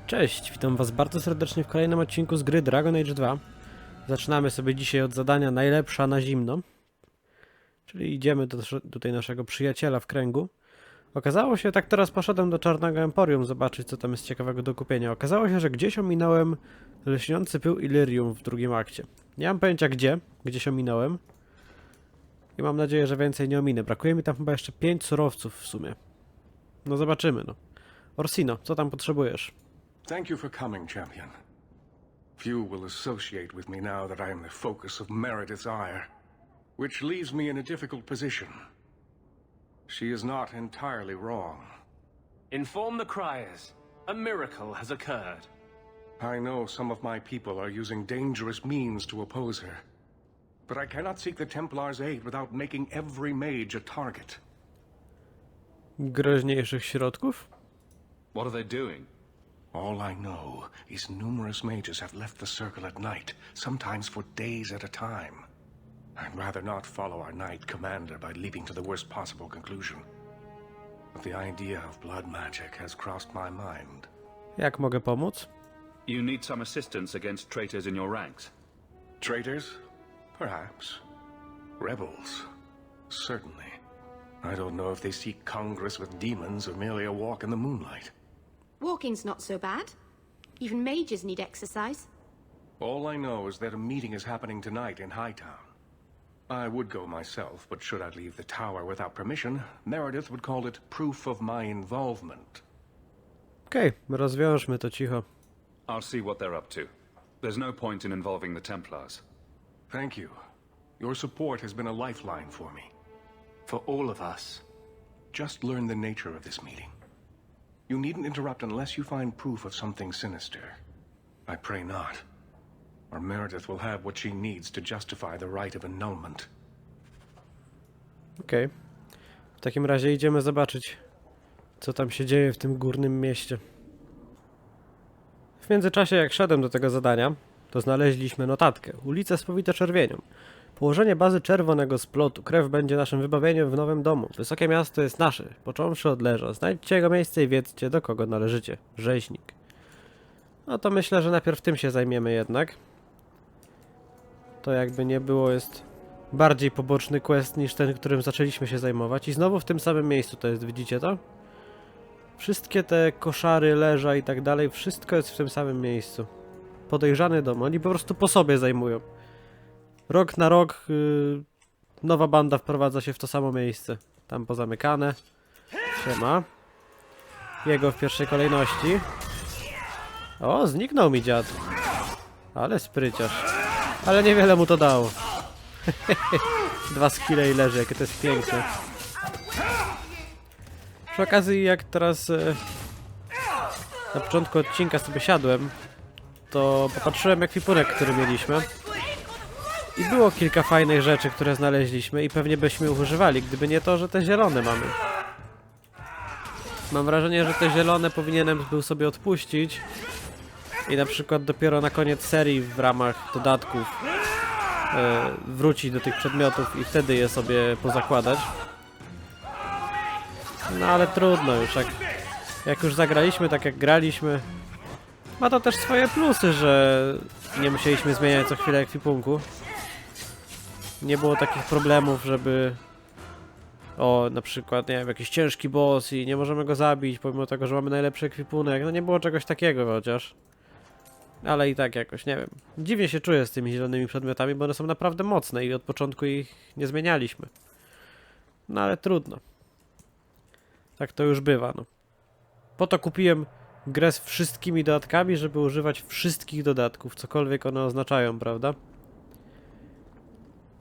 Cześć, witam was bardzo serdecznie w kolejnym odcinku z gry Dragon Age 2. Zaczynamy sobie dzisiaj od zadania najlepsza na zimno. Czyli idziemy do tutaj naszego przyjaciela w kręgu. Okazało się, tak teraz poszedłem do Czarnego Emporium zobaczyć, co tam jest ciekawego do kupienia. Okazało się, że gdzieś ominąłem lśniący pył Illyrium w drugim akcie. Nie mam pojęcia gdzieś ominąłem. I mam nadzieję, że więcej nie ominę. Brakuje mi tam chyba jeszcze 5 surowców w sumie. No zobaczymy, no. Orsino, co tam potrzebujesz? Thank you for coming, champion. Few will associate with me now that I am the focus of Meredith's ire, which leaves me in a difficult position. She is not entirely wrong. Inform the criers. A miracle has occurred. I know some of my people are using dangerous means to oppose her, but I cannot seek the Templar's aid without making every mage a target. Groźniejszych środków? What are they doing? All I know is numerous mages have left the circle at night, sometimes for days at a time. I'd rather not follow our knight commander by leaping to the worst possible conclusion. But the idea of blood magic has crossed my mind. Jak mogę pomóc? You need some assistance against traitors in your ranks. Traitors? Perhaps. Rebels? Certainly. I don't know if they seek congress with demons or merely a walk in the moonlight. Walking's not so bad. Even mages need exercise. All I know is that a meeting is happening tonight in Hightown. I would go myself, but should I leave the tower without permission, Meredith would call it proof of my involvement. Okej, rozwiążmy to cicho. I'll see what they're up to. There's no point in involving the Templars. Thank you. Your support has been a lifeline for me. For all of us. Just learn the nature of this meeting. You needn't interrupt unless you find proof of something sinister. I pray not. Or Meredith will have what she needs to justify the right of annulment. Okej. W takim razie idziemy zobaczyć, co tam się dzieje w tym górnym mieście. W międzyczasie, jak szedłem do tego zadania, to znaleźliśmy notatkę. Ulice spowite czerwienią. Położenie bazy czerwonego splotu. Krew będzie naszym wybawieniem w nowym domu. Wysokie miasto jest nasze, począwszy od leża. Znajdźcie jego miejsce i wiedzcie, do kogo należycie. Rzeźnik. No to myślę, że najpierw tym się zajmiemy jednak. To jakby nie było jest bardziej poboczny quest niż ten, którym zaczęliśmy się zajmować. I znowu w tym samym miejscu to jest, widzicie to? Wszystkie te koszary, leża i tak dalej, wszystko jest w tym samym miejscu. Podejrzany dom, oni po prostu po sobie zajmują. Rok na rok nowa banda wprowadza się w to samo miejsce. Tam pozamykane. Siema. Jego w pierwszej kolejności. O, zniknął mi dziad. Ale spryciarz. Ale niewiele mu to dało. 2 skille i leży, jakie to jest piękne. Przy okazji, jak teraz na początku odcinka sobie siadłem, to popatrzyłem ekwipunek, który mieliśmy. I było kilka fajnych rzeczy, które znaleźliśmy i pewnie byśmy ich używali, gdyby nie to, że te zielone mamy. Mam wrażenie, że te zielone powinienem był sobie odpuścić i na przykład dopiero na koniec serii w ramach dodatków wrócić do tych przedmiotów i wtedy je sobie pozakładać. No ale trudno już, jak już zagraliśmy tak jak graliśmy. Ma to też swoje plusy, że nie musieliśmy zmieniać co chwilę ekwipunku. Nie było takich problemów, żeby na przykład, nie wiem, jakiś ciężki boss i nie możemy go zabić, pomimo tego, że mamy najlepszy ekwipunek. No nie było czegoś takiego chociaż. Ale i tak jakoś, nie wiem. Dziwnie się czuję z tymi zielonymi przedmiotami, bo one są naprawdę mocne i od początku ich nie zmienialiśmy. No ale trudno. Tak to już bywa, no. Po to kupiłem grę z wszystkimi dodatkami, żeby używać wszystkich dodatków, cokolwiek one oznaczają, prawda?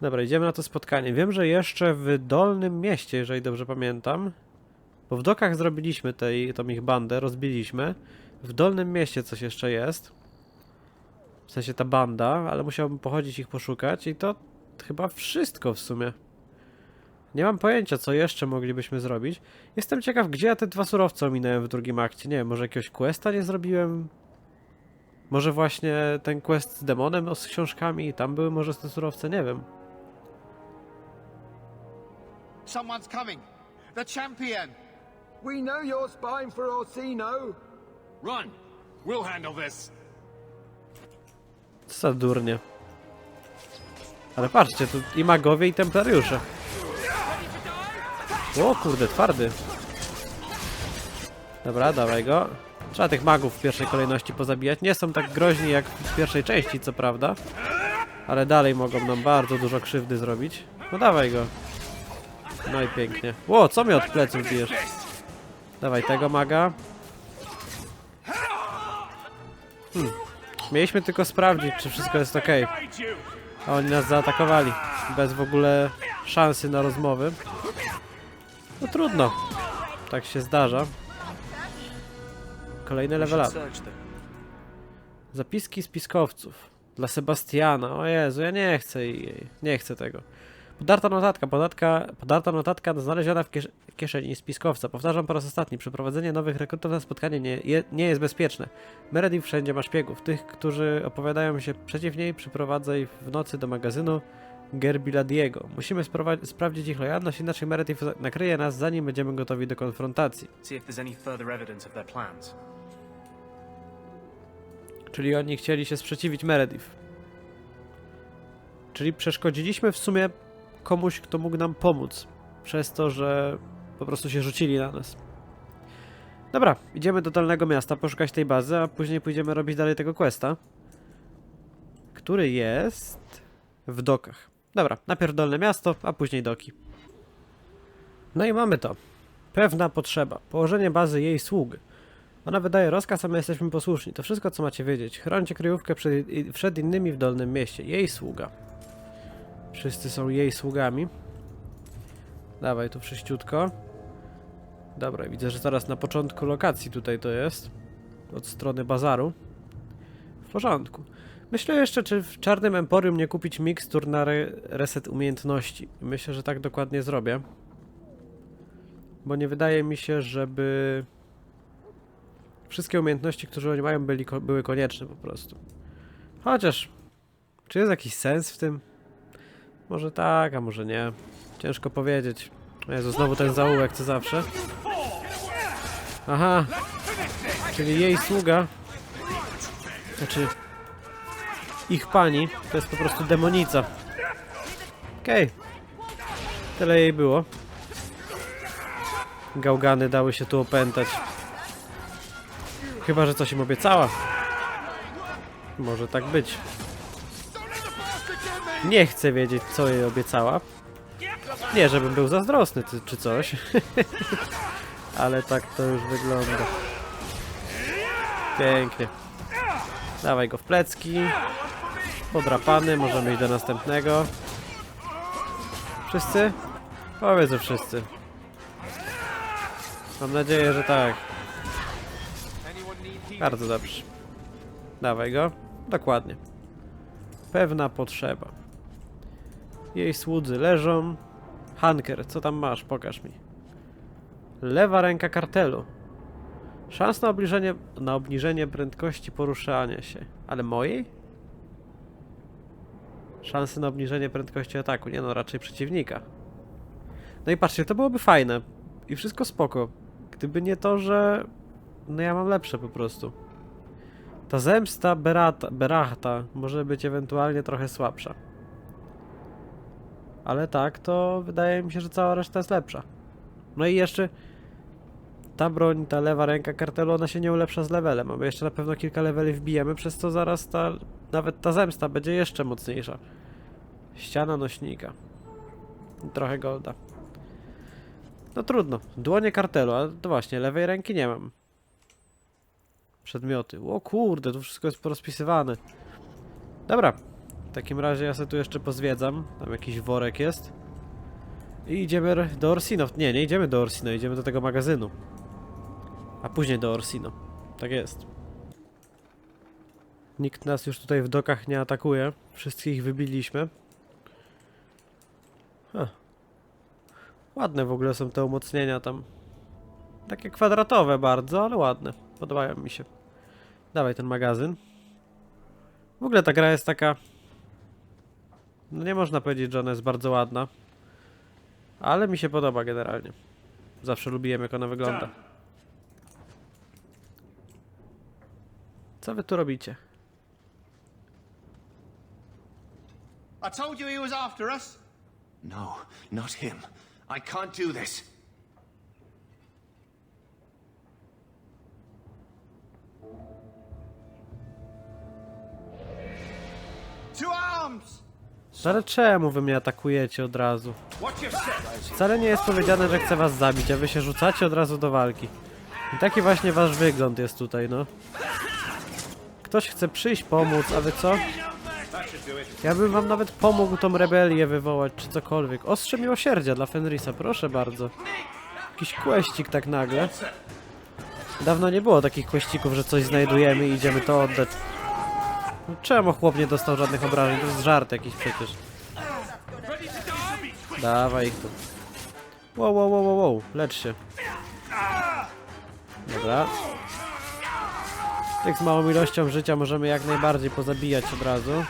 Dobra, idziemy na to spotkanie. Wiem, że jeszcze w Dolnym Mieście, jeżeli dobrze pamiętam, bo w dokach zrobiliśmy tą ich bandę, rozbiliśmy. W Dolnym Mieście coś jeszcze jest. W sensie ta banda, ale musiałbym pochodzić ich poszukać i to chyba wszystko w sumie. Nie mam pojęcia, co jeszcze moglibyśmy zrobić. Jestem ciekaw, gdzie ja te 2 surowce ominąłem w drugim akcie. Nie wiem, może jakiegoś questa nie zrobiłem? Może właśnie ten quest z demonem, z książkami, tam były może te surowce, nie wiem. Someone's coming. The champion. We know you're spying for Orsino. Run! We'll handle this. Co za durnie. Ale patrzcie, tu i magowie, i templariusze. O kurde, twardy. Dobra, dawaj go. Trzeba tych magów w pierwszej kolejności pozabijać. Nie są tak groźni jak w pierwszej części, co prawda. Ale dalej mogą nam bardzo dużo krzywdy zrobić. No dawaj go. No i pięknie. Ło, co mi od pleców bijesz? Dawaj tego maga. Mieliśmy tylko sprawdzić, czy wszystko jest ok. A oni nas zaatakowali. Bez w ogóle szansy na rozmowy. No trudno. Tak się zdarza. Kolejny level up. Zapiski spiskowców. Dla Sebastiana. O Jezu, ja nie chcę jej. Nie chcę tego. Podarta notatka znaleziona w kieszeni spiskowca. Powtarzam po raz ostatni. Przeprowadzenie nowych rekrutów na spotkanie nie jest bezpieczne. Meredith wszędzie ma szpiegów. Tych, którzy opowiadają się przeciw niej, przyprowadzaj w nocy do magazynu Gerbiladiego. Musimy sprawdzić ich lojalność, inaczej Meredith nakryje nas, zanim będziemy gotowi do konfrontacji. See if there's any further evidence of their plans. Czyli oni chcieli się sprzeciwić Meredith. Czyli przeszkodziliśmy w sumie komuś, kto mógł nam pomóc. Przez to, że po prostu się rzucili na nas. Dobra, idziemy do dolnego miasta poszukać tej bazy, a później pójdziemy robić dalej tego questa. Który jest w dokach. Dobra, najpierw dolne miasto, a później doki. No i mamy to. Pewna potrzeba. Położenie bazy jej sług. Ona wydaje rozkaz, a my jesteśmy posłuszni. To wszystko, co macie wiedzieć. Chrońcie kryjówkę przed innymi w dolnym mieście. Jej sługa. Wszyscy są jej sługami. Dawaj tu wszyściutko. Dobra, widzę, że zaraz na początku lokacji tutaj to jest. Od strony bazaru. W porządku. Myślę jeszcze, czy w Czarnym Emporium nie kupić mikstur na reset umiejętności. Myślę, że tak dokładnie zrobię. Bo nie wydaje mi się, żeby wszystkie umiejętności, które oni mają, były konieczne po prostu. Chociaż, czy jest jakiś sens w tym? Może tak, a może nie. Ciężko powiedzieć. Jezu, znowu ten zaułek, co zawsze. Aha. Czyli jej sługa. Znaczy ich pani. To jest po prostu demonica. Okej. Tyle jej było. Gałgany dały się tu opętać. Chyba, że coś im obiecała. Może tak być. Nie chcę wiedzieć, co jej obiecała. Nie, żebym był zazdrosny czy coś. Ale tak to już wygląda. Pięknie. Dawaj go w plecki. Podrapany, możemy iść do następnego. Wszyscy? Powiedz, że wszyscy. Mam nadzieję, że tak. Bardzo dobrze. Dawaj go. Dokładnie. Pewna potrzeba. Jej słudzy leżą. Hanker, co tam masz? Pokaż mi. Lewa ręka kartelu. Szans na obniżenie prędkości poruszania się. Ale mojej? Szansy na obniżenie prędkości ataku. Nie no, raczej przeciwnika. No i patrzcie, to byłoby fajne. I wszystko spoko. Gdyby nie to, że... No ja mam lepsze po prostu. Ta zemsta Berachta może być ewentualnie trochę słabsza. Ale tak, to wydaje mi się, że cała reszta jest lepsza. No i jeszcze ta broń, ta lewa ręka kartelu, ona się nie ulepsza z levelem, a my jeszcze na pewno kilka leveli wbijemy, przez co zaraz nawet ta zemsta będzie jeszcze mocniejsza. Ściana nośnika. Trochę golda. No trudno. Dłonie kartelu, a to właśnie, lewej ręki nie mam. Przedmioty. O kurde, tu wszystko jest porozpisywane. Dobra. W takim razie ja sobie tu jeszcze pozwiedzam. Tam jakiś worek jest. I idziemy do Orsino. Nie idziemy do Orsino, idziemy do tego magazynu. A później do Orsino. Tak jest. Nikt nas już tutaj w dokach nie atakuje. Wszystkich wybiliśmy. Ładne w ogóle są te umocnienia tam. Takie kwadratowe bardzo, ale ładne. Podobają mi się. Dawaj ten magazyn. W ogóle ta gra jest taka... No nie można powiedzieć, że ona jest bardzo ładna. Ale mi się podoba generalnie. Zawsze lubiłem, jak ona wygląda. Co wy tu robicie? I told you he was after us. No, not him. I can't do this. To arms! Ale czemu wy mnie atakujecie od razu? Watch your step. Wcale nie jest powiedziane, że chcę was zabić, a wy się rzucacie od razu do walki. I taki właśnie wasz wygląd jest tutaj, no. Ktoś chce przyjść pomóc, a wy co? Ja bym wam nawet pomógł tą rebelię wywołać, czy cokolwiek. Ostrze miłosierdzia dla Fenrisa, proszę bardzo. Jakiś kłeścik tak nagle. Dawno nie było takich kłeścików, że coś znajdujemy i idziemy to oddać. No, czemu chłop nie dostał żadnych obrażeń? To jest żart jakiś przecież. Dawaj ich tu. Wow, wow, wow, wow, wow. Lecz się. Dobra. Tych z małą ilością życia możemy jak najbardziej pozabijać od razu.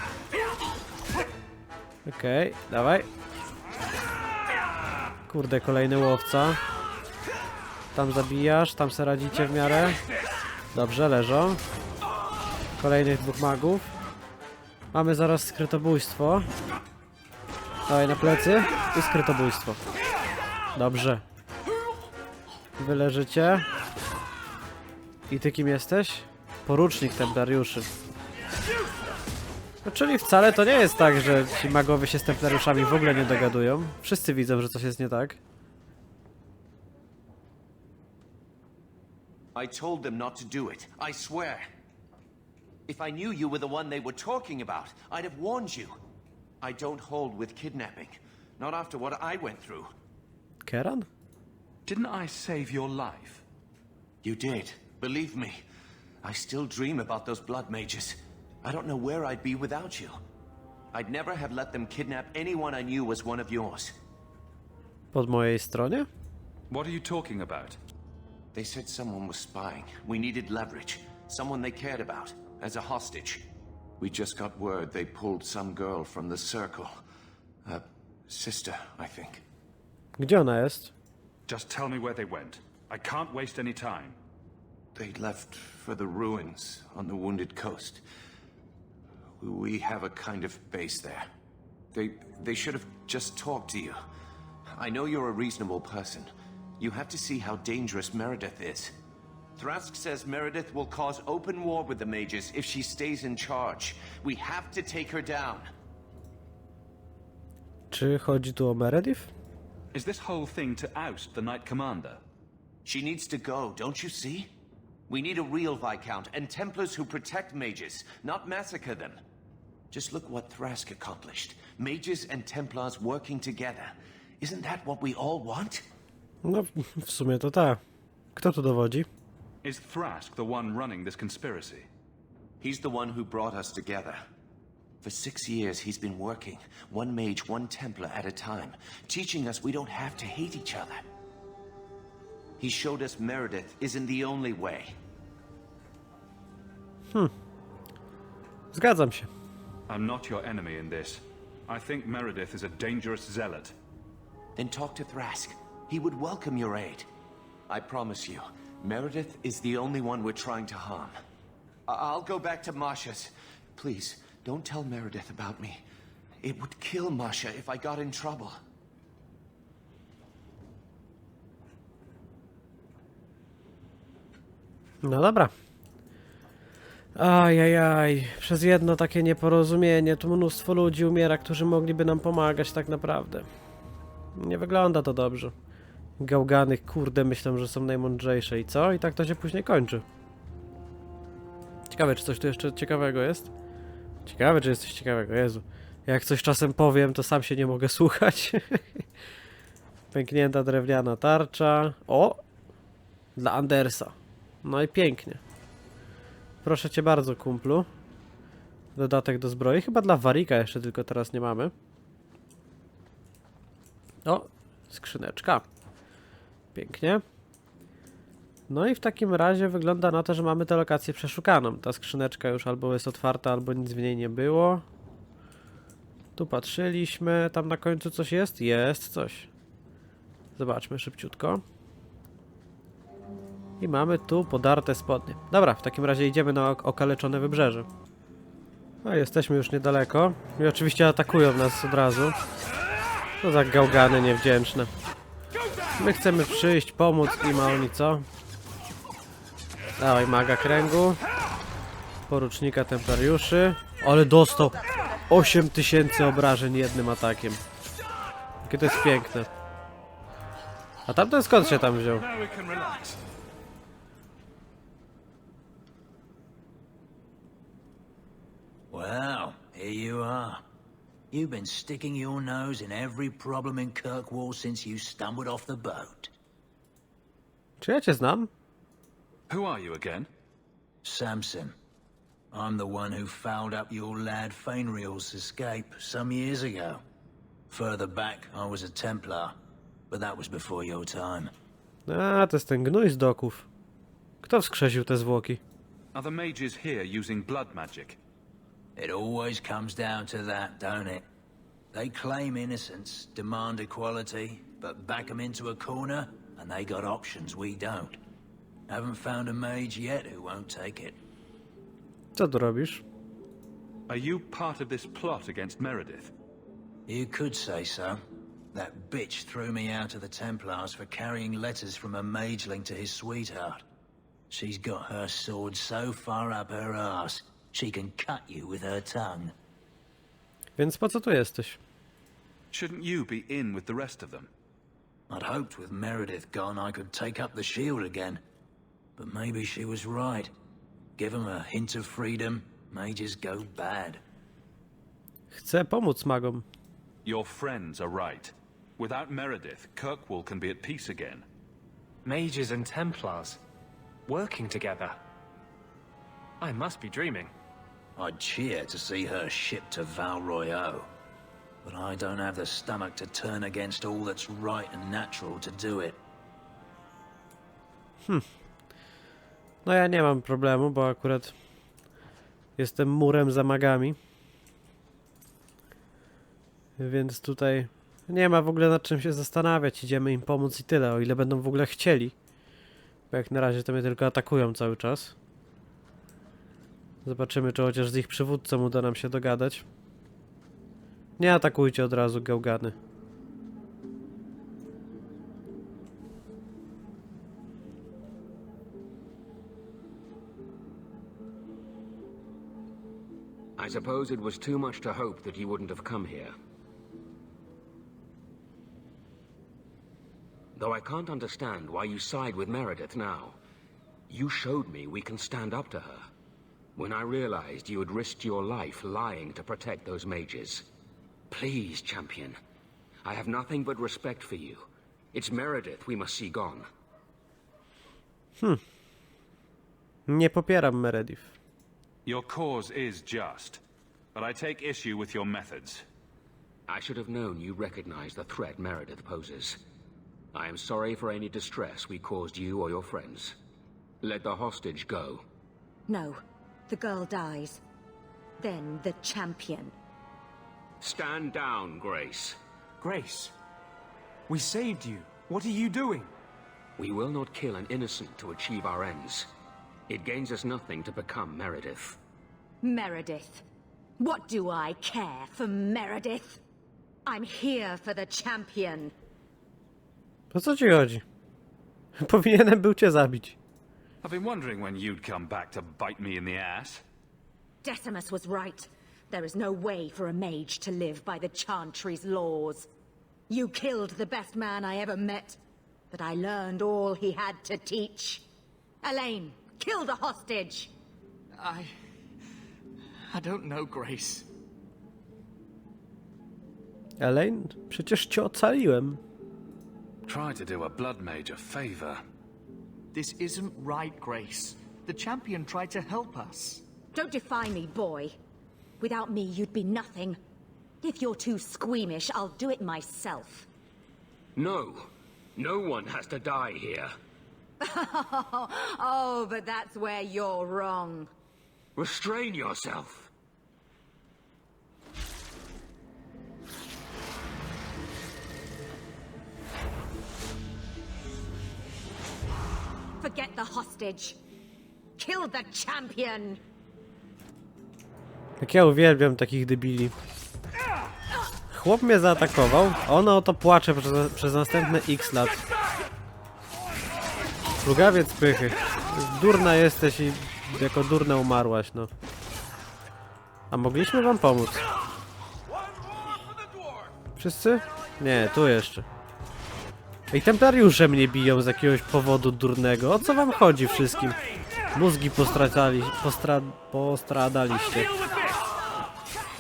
Okej, dawaj. Kurde, kolejny łowca. Tam zabijasz, tam se radzicie w miarę. Dobrze, leżą. Kolejnych dwóch magów. Mamy zaraz skrytobójstwo. Dawaj na plecy i skrytobójstwo. Dobrze. Wy leżycie. I ty kim jesteś? Porucznik templariuszy. No, czyli wcale to nie jest tak, że ci magowie się z templariuszami w ogóle nie dogadują. Wszyscy widzą, że coś jest nie tak. I told them not to do it. I swear. If I knew you were the one they were talking about, I'd have warned you. I don't hold with kidnapping. Not after what I went through. Keran? Didn't I save your life? You did. Believe me. I still dream about those blood mages. I don't know where I'd be without you. I'd never have let them kidnap anyone I knew was one of yours. Po mojej stronie? What are you talking about? They said someone was spying. We needed leverage. Someone they cared about. As a hostage. We just got word they pulled some girl from the circle. A sister, I think. Gdzie ona jest? Just tell me where they went. I can't waste any time. They left for the ruins on the Wounded Coast. We have a kind of base there. They should have just talked to you. I know you're a reasonable person. You have to see how dangerous Meredith is. Thrask says Meredith will cause open war with the mages if she stays in charge. We have to take her down. Czy chodzi tu o Meredith? Is this whole thing to oust the Knight Commander? She needs to go, don't you see? We need a real Viscount and Templars who protect mages, not massacre them. Just look what Thrask accomplished. Mages and Templars working together. Isn't that what we all want? No, w sumie to tak. Kto tu dowodzi? Is Thrask the one running this conspiracy? He's the one who brought us together. For 6 years he's been working, one mage, one Templar at a time, teaching us we don't have to hate each other. He showed us Meredith isn't the only way. Zgadzam się. I'm not your enemy in this. I think Meredith is a dangerous zealot. Then talk to Thrask. He would welcome your aid. I promise you, Meredith is the only one we're trying to harm. I'll go back to Masha's. Please, don't tell Meredith about me. It would kill Masha if I got in trouble. No dobra. Ajajaj, przez jedno takie nieporozumienie tu mnóstwo ludzi umiera, którzy mogliby nam pomagać tak naprawdę. Nie wygląda to dobrze. Gałgany, kurde, myślą, że są najmądrzejsze i co? I tak to się później kończy. Ciekawe, czy coś tu jeszcze ciekawego jest? Ciekawe, czy jest coś ciekawego, Jezu. Jak coś czasem powiem, to sam się nie mogę słuchać. Pęknięta drewniana tarcza. O! Dla Andersa. No i pięknie. Proszę cię bardzo, kumplu. Dodatek do zbroi. Chyba dla Warika jeszcze tylko teraz nie mamy. O! Skrzyneczka. Pięknie. No i w takim razie wygląda na to, że mamy tę lokację przeszukaną. Ta skrzyneczka już albo jest otwarta, albo nic w niej nie było. Tu patrzyliśmy. Tam na końcu coś jest? Jest coś. Zobaczmy szybciutko. I mamy tu podarte spodnie. Dobra, w takim razie idziemy na okaleczone wybrzeże. No, jesteśmy już niedaleko. I oczywiście atakują nas od razu. To za gałgany niewdzięczne. My chcemy przyjść, pomóc im, a oni co? Dawaj maga kręgu. Porucznika templariuszy. Ale dostał 8000 obrażeń jednym atakiem. Jakie to jest piękne. A tamten skąd się tam wziął? Now we can relax. Well, here you are. You've been sticking your nose in every problem in Kirkwall since you stumbled off the boat. Czy ja cię znam? Who are you again? Samson. I'm the one who fouled up your lad Fainriel's escape some years ago. Further back, I was a Templar, but that was before your time. A, to jest ten gnój z doków. Kto wskrzesił te zwłoki? Are the mages here using blood magic? It always comes down to that, don't it? They claim innocence, demand equality, but back 'em into a corner, and they got options we don't. Haven't found a mage yet who won't take it. Co tu robisz? Are you part of this plot against Meredith? You could say so. That bitch threw me out of the Templars for carrying letters from a mageling to his sweetheart. She's got her sword so far up her arse, she can cut you with her tongue. Więc po co tu jesteś? Shouldn't you be in with the rest of them? I'd hoped with Meredith gone I could take up the shield again. But maybe she was right. Give them a hint of freedom, mages go bad. Chcę pomóc magom. Your friends are right. Without Meredith, Kirkwall can be at peace again. Mages and Templars. Working together. I must be dreaming. I'd cheer to see her shipped to Val Royeaux. But I don't have the stomach to turn against all that's right and natural to do it. No ja nie mam problemu, bo akurat jestem murem za magami. Więc tutaj nie ma w ogóle nad czym się zastanawiać. Idziemy im pomóc i tyle, o ile będą w ogóle chcieli. Bo jak na razie to mnie tylko atakują cały czas. Zobaczymy, czy chociaż z ich przywódcą uda nam się dogadać. Nie atakujcie od razu, gałgany. I suppose it was too much to hope that you wouldn't have come here. Though I can't understand why you side with Meredith now. You showed me we can stand up to her. When I realized you had risked your life lying to protect those mages. Please, champion. I have nothing but respect for you. It's Meredith we must see gone. Nie popieram Meredith. Your cause is just, but I take issue with your methods. I should have known you recognized the threat Meredith poses. I am sorry for any distress we caused you or your friends. Let the hostage go. No. The girl dies. Then the champion. Stand down, Grace. Grace. We saved you. What are you doing? We will not kill an innocent to achieve our ends. It gains us nothing to become Meredith. Meredith. What do I care for Meredith? I'm here for the champion. O co ci chodzi? Powinienem był cię zabić. I've been wondering when you'd come back to bite me in the ass. Decimus was right. There is no way for a mage to live by the Chantry's laws. You killed the best man I ever met, but I learned all he had to teach. Elaine, kill the hostage! I don't know, Grace. Elaine, przecież cię ocaliłem. Try to do a blood mage a favor. This isn't right, Grace. The champion tried to help us. Don't defy me, boy. Without me, you'd be nothing. If you're too squeamish, I'll do it myself. No. No one has to die here. Oh, but that's where you're wrong. Restrain yourself. forget the hostage. Kill the champion. Jak ja uwielbiam takich debili. Chłop mnie zaatakował, a ona oto płacze przez następne x lat. Plugawiec pychy. Durna jesteś i jako durna umarłaś, no. A mogliśmy wam pomóc. Wszyscy? Nie, tu jeszcze. Ej, templariusze mnie biją z jakiegoś powodu durnego. O co wam chodzi wszystkim? Mózgi postradaliście.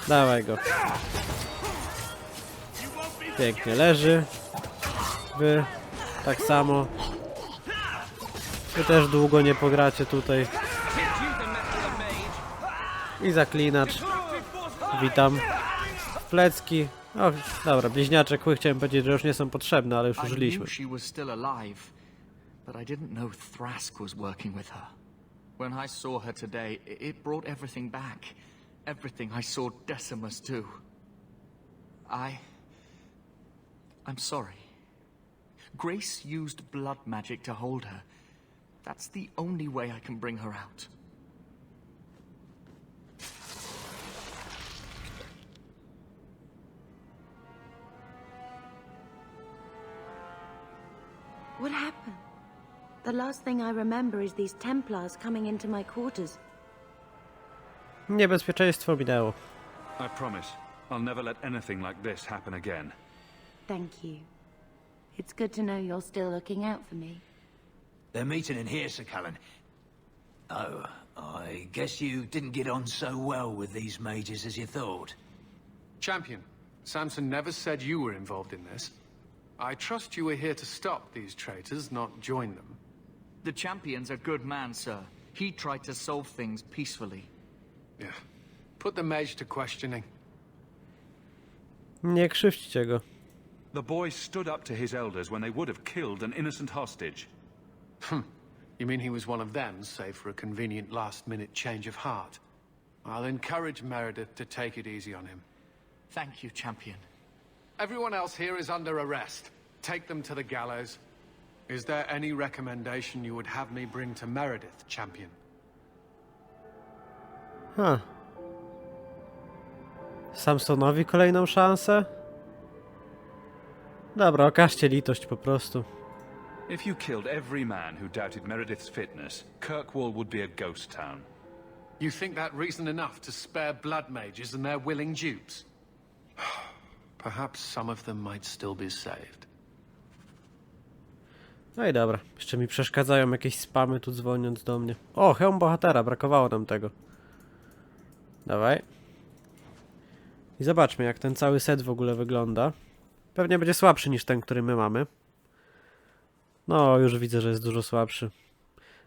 Dawaj go. Pięknie leży. Wy tak samo. Wy też długo nie pogracie tutaj. I zaklinacz. Witam. Plecki. O, dobra, bliźniaczek, chciałem powiedzieć, że już nie są potrzebne, ale już użyliśmy. She was still alive, but I didn't know Thrask was working with her. When I saw her today, it brought everything back. Everything. I saw Decimus too. I'm sorry. Grace used blood magic to hold her. That's the only way I can bring her out. What happened? The last thing I remember is these Templars coming into my quarters. Niebezpieczeństwo minęło. I promise, I'll never let anything like this happen again. Thank you. It's good to know you're still looking out for me. They're meeting in here, Sir Callan. Oh, I guess you didn't get on so well with these mages as you thought. Champion, Samson never said you were involved in this. I trust you were here to stop these traitors, not join them. The champion's a good man, sir. He tried to solve things peacefully. Yeah. Put the mage to questioning. Nie krzywdźcie go. The boy stood up to his elders when they would have killed an innocent hostage. You mean he was one of them, save for a convenient last-minute change of heart? I'll encourage Meredith to take it easy on him. Thank you, champion. Everyone else here is under arrest. Take them to the gallows. Is there any recommendation you would have me bring to Meredith, champion? Samsonowi kolejną szansę? Dobra, okażcie litość po prostu. If you killed every man who doubted Meredith's fitness, Kirkwall would be a ghost town. You think that reason enough to spare blood mages and their willing dupes? Perhaps some of them might still be saved. No i dobra, jeszcze mi przeszkadzają jakieś spamy tu dzwoniąc do mnie. O, hełm bohatera, brakowało nam tego. Dawaj. I zobaczmy, jak ten cały set w ogóle wygląda. Pewnie będzie słabszy niż ten, który my mamy. No, już widzę, że jest dużo słabszy.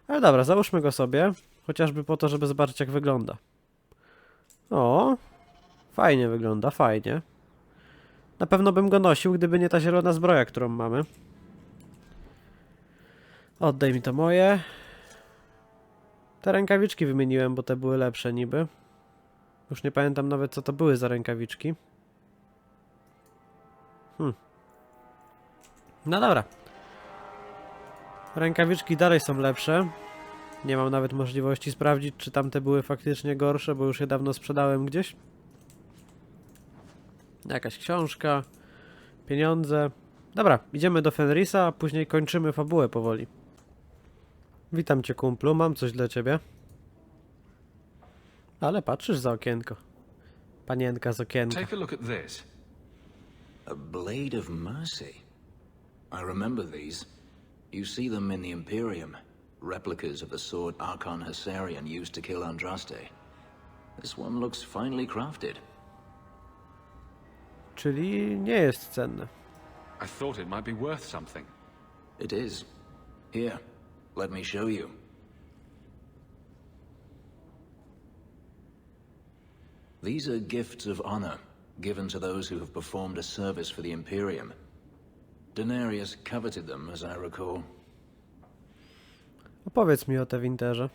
Ale dobra, załóżmy go sobie. Chociażby po to, żeby zobaczyć, jak wygląda. O, fajnie wygląda, fajnie. Na pewno bym go nosił, gdyby nie ta zielona zbroja, którą mamy. Oddaj mi to moje. Te rękawiczki wymieniłem, bo te były lepsze niby. Już nie pamiętam nawet, co to były za rękawiczki. No dobra. Rękawiczki dalej są lepsze. Nie mam nawet możliwości sprawdzić, czy tamte były faktycznie gorsze, bo już je dawno sprzedałem gdzieś. Jakaś książka. Pieniądze. Dobra, idziemy do Fenrisa, a później kończymy fabułę powoli. Witam cię, kumplu, mam coś dla ciebie. Ale patrzysz za okienko. Panienka z okienka. Take a look at this. A blade of mercy. I remember these. You see them in the Imperium. Replicas of the sword Archon Hessarian used to kill Andraste. This one looks finely crafted. Czyli nie jest cenne. I thought it might be worth something. It is. Here, let me show you. These are gifts of honor, given to those who have performed a service for the Imperium. Denarius coveted them, as I recall. Opowiedz mi o te winterze.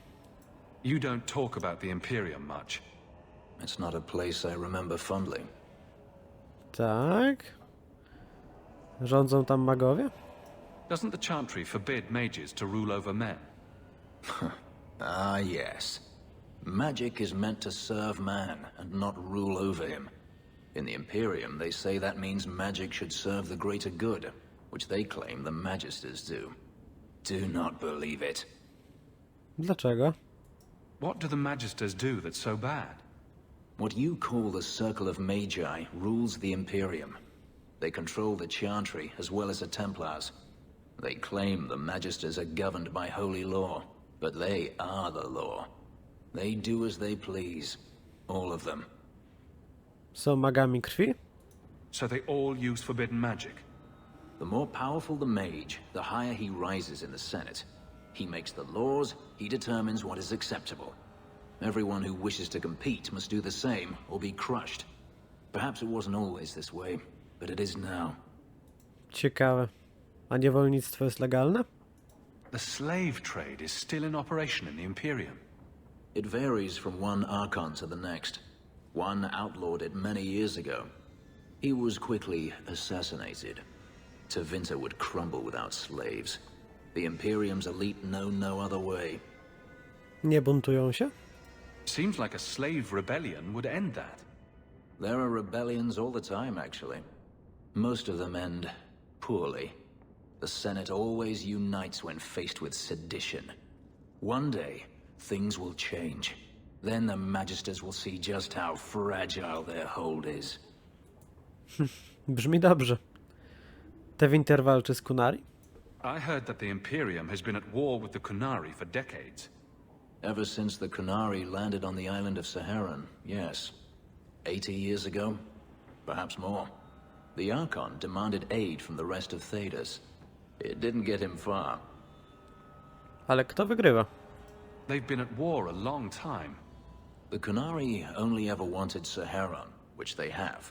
You don't talk about the Imperium much. It's not a place I remember fondly. Tak? Rządzą tam magowie? Doesn't the Chantry forbid mages to rule over men? Ah, yes. Magic is meant to serve man and not rule over him. In the Imperium, they say that means magic should serve the greater good, which they claim the Magisters do. Do not believe it. Dlaczego? What do the Magisters do that's so bad? What you call the Circle of Magi rules the Imperium. They control the Chantry as well as the Templars. They claim the Magisters are governed by holy law, but they are the law. They do as they please. All of them. Są magami krwi? So they all use forbidden magic? The more powerful the mage, the higher he rises in the Senate. He makes the laws, he determines what is acceptable. Everyone who wishes to compete must do the same, or be crushed. Perhaps it wasn't always this way, but it is now. Ciekawe. A niewolnictwo jest legalne? The slave trade is still in operation in the Imperium. It varies from one Archon to the next. One outlawed it many years ago. He was quickly assassinated. Tevinter would crumble without slaves. The Imperium's elite know no other way. Nie buntują się? Seems like a slave rebellion would end that. There are rebellions all the time, actually. Most of them end poorly. The Senate always unites when faced with sedition. One day, things will change. Then the Magisters will see just how fragile their hold is. Brzmi dobrze. Tevinter walczy z Kunari? I heard that the Imperium has been at war with the Kunari for decades. Ever since the Kunari landed on the island of Saharan, yes. 80 years ago? Perhaps more. The Archon demanded aid from the rest of Thedas. It didn't get him far. Ale kto wygrywa? They've been at war a long time. The Kunari only ever wanted Saharan, which they have.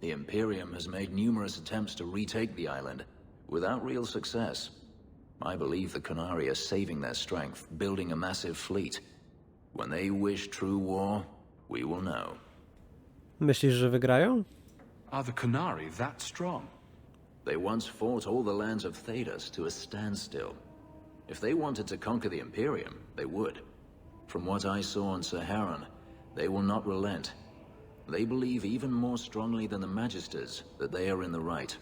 The Imperium has made numerous attempts to retake the island, without real success. I believe the Kunari are saving their strength, building a massive fleet. When they wish true war, we will know. Myślisz, że wygrają? Are the Kunari that strong? They once fought all the lands of Thedas to a standstill. If they wanted to conquer the Imperium, they would. From what I saw on Saharan, they will not relent. They believe even more strongly than the Magisters that they are in the right.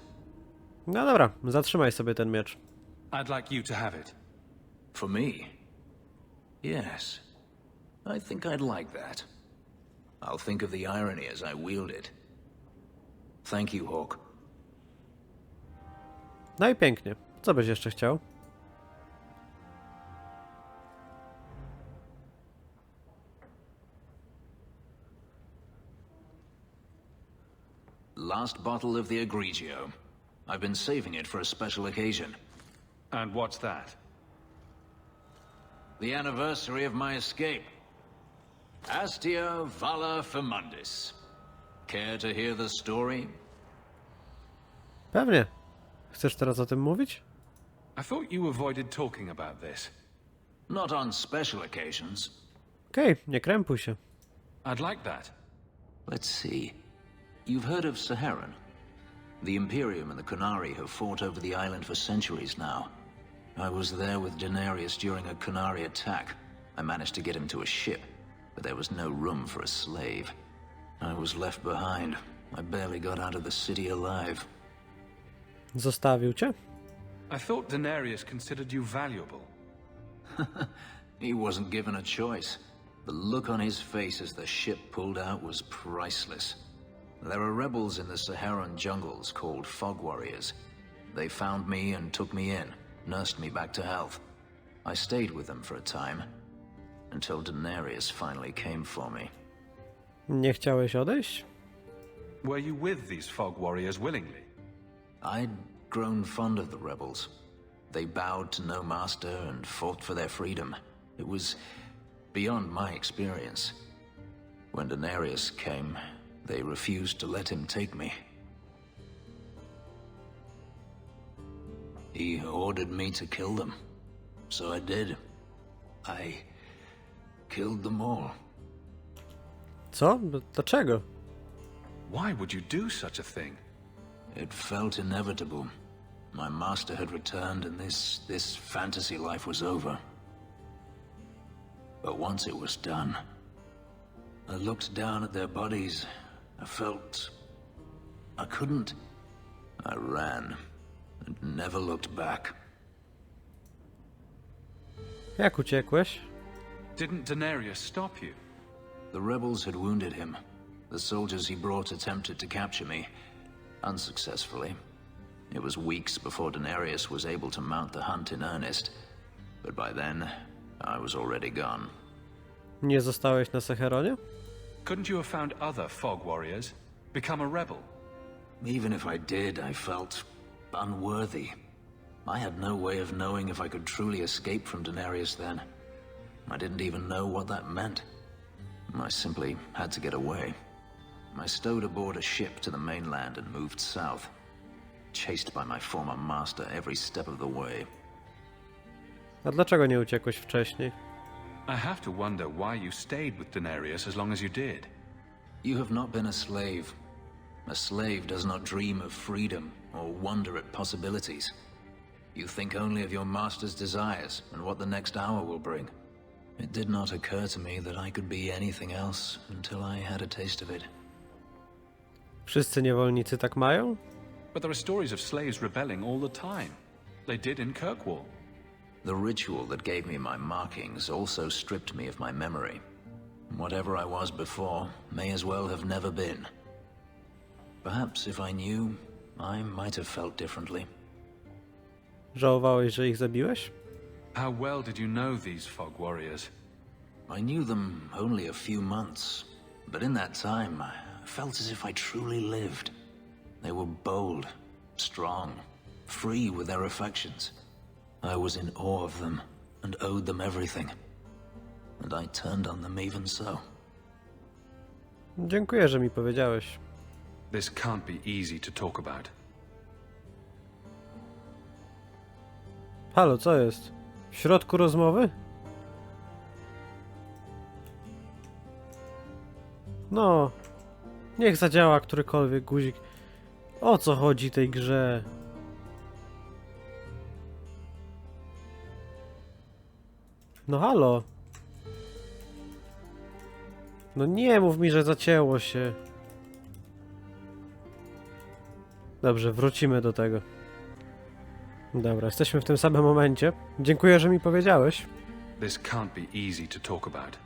No dobra, zatrzymaj sobie ten miecz. I'd like you to have it. For me? Yes. I think I'd like that. I'll think of the irony as I wield it. Thank you, Hawk. No i pięknie. Co byś jeszcze chciał? Last bottle of the Egregio. I've been saving it for a special occasion. And what's that? The anniversary of my escape. Astia Vala Firmundis. Care to hear the story? Pewnie. Chcesz teraz o tym mówić? I thought you avoided talking about this. Not on special occasions. Okej, nie krępuj się. I'd like that. Let's see. You've heard of Saharan? The Imperium and the Kunari have fought over the island for centuries now. I was there with Denarius during a Kunari attack. I managed to get him to a ship, but there was no room for a slave. I was left behind. I barely got out of the city alive. Zostawił cię? I thought Denarius considered you valuable. He wasn't given a choice. The look on his face as the ship pulled out was priceless. There are rebels in the Saharan jungles called Fog Warriors. They found me and took me in, nursed me back to health. I stayed with them for a time, until Denarius finally came for me. Nie chciałeś odejść? Were you with these Fog Warriors willingly? I'd grown fond of the rebels. They bowed to no master and fought for their freedom. It was beyond my experience. When Denarius came, they refused to let him take me. He ordered me to kill them. So I did. I killed them all. Co? Dlaczego? Why would you do such a thing? It felt inevitable. My master had returned and this fantasy life was over. But once it was done, I looked down at their bodies. I felt I couldn't. I ran and never looked back. Jak uciekłeś? Didn't Daenerys stop you? The rebels had wounded him. The soldiers he brought attempted to capture me, unsuccessfully. It was weeks before Daenerys was able to mount the hunt in earnest, but by then, I was already gone. Nie zostałeś na Secheronie? Couldn't you have found other fog warriors? Become a rebel? Even if I did, I felt unworthy. I had no way of knowing if I could truly escape from Daenerys then. I didn't even know what that meant. I simply had to get away. I stowed aboard a ship to the mainland and moved south, chased by my former master every step of the way. A dlaczego nie uciekłeś wcześniej? I have to wonder why you stayed with Daenerys as long as you did. You have not been a slave. A slave does not dream of freedom or wonder at possibilities. You think only of your master's desires and what the next hour will bring. It did not occur to me that I could be anything else until I had a taste of it. Wszyscy niewolnicy tak mają? But there are stories of slaves rebelling all the time. They did in Kirkwall. The ritual that gave me my markings also stripped me of my memory. Whatever I was before may as well have never been. Perhaps if I knew, I might have felt differently. Żałowałeś, że ich zabiłeś? How well did you know these fog warriors? I knew them only a few months, but in that time, I felt as if I truly lived. They were bold, strong, free with their affections. I was in awe of them and owed them everything. And I turned on them even so. Dziękuję, że mi powiedziałeś. This can't be easy to talk about. Halo, co jest? W środku rozmowy? No, niech zadziała którykolwiek guzik. O co chodzi tej grze? No halo. No nie mów mi, że zacięło się. Dobrze, wrócimy do tego. Dobra, jesteśmy w tym samym momencie. Dziękuję, że mi powiedziałeś. This can't be easy to talk about.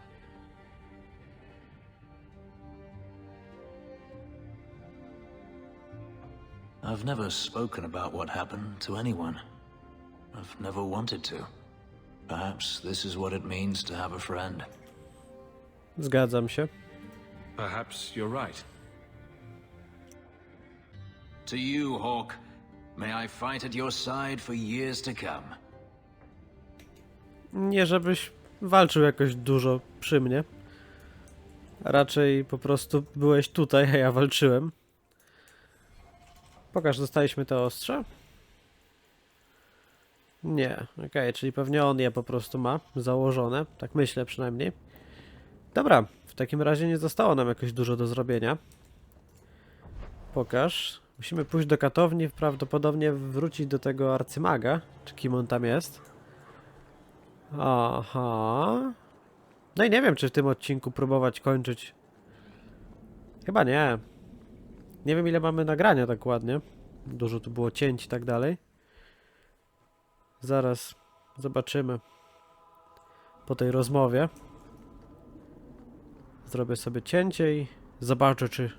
I've never spoken about what happened to anyone. I've never wanted to. Perhaps this is what it means to have a friend. Zgadzam się. Perhaps you're right. To you, Hawk, may I fight at your side for years to come. Nie żebyś walczył jakoś dużo przy mnie. Raczej po prostu byłeś tutaj, a ja walczyłem. Pokaż, dostaliśmy te ostrze? Nie, okej, czyli pewnie on je po prostu ma założone, tak myślę przynajmniej. Dobra, w takim razie nie zostało nam jakoś dużo do zrobienia. Pokaż. Musimy pójść do katowni, prawdopodobnie wrócić do tego arcymaga, czy kim on tam jest. Aha. No i nie wiem, czy w tym odcinku próbować kończyć. Chyba nie. Nie wiem, ile mamy nagrania tak ładnie. Dużo tu było cięć i tak dalej. Zaraz zobaczymy. Po tej rozmowie. Zrobię sobie cięcie i zobaczę, czy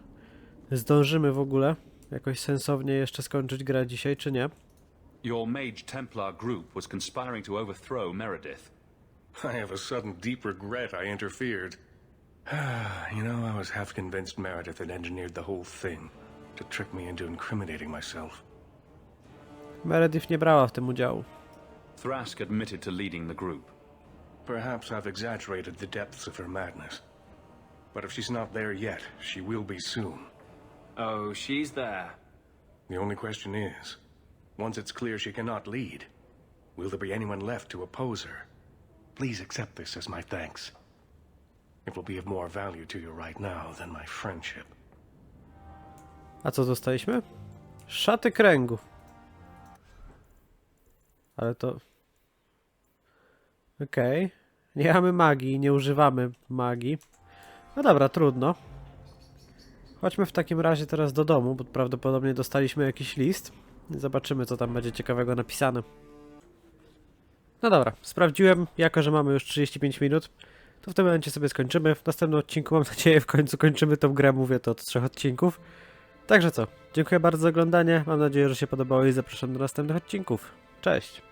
zdążymy w ogóle jakoś sensownie jeszcze skończyć grę dzisiaj, czy nie. Your Mage Templar group was conspiring to overthrow Meredith. I have a sudden deep regret I interfered. You know, I was half convinced Meredith had engineered the whole thing to trick me into incriminating myself. Meredith nie brała w tym udziału. Thrask admitted to leading the group. Perhaps I've exaggerated the depths of her madness. But if she's not there yet, she will be soon. Oh, she's there. The only question is, once it's clear she cannot lead, will there be anyone left to oppose her? Please accept this as my thanks. It will be of more value to you right now than my friendship. A co dostaliśmy? Szaty kręgu. Ale to... Okej. Nie mamy magii, nie używamy magii. No dobra, trudno. Chodźmy w takim razie teraz do domu, bo prawdopodobnie dostaliśmy jakiś list. Zobaczymy, co tam będzie ciekawego napisane. No dobra, sprawdziłem, jako że mamy już 35 minut, to w tym momencie sobie skończymy. W następnym odcinku, mam nadzieję, w końcu kończymy tą grę, mówię to od 3 odcinków. Także co, dziękuję bardzo za oglądanie, mam nadzieję, że się podobało i zapraszam do następnych odcinków. Cześć!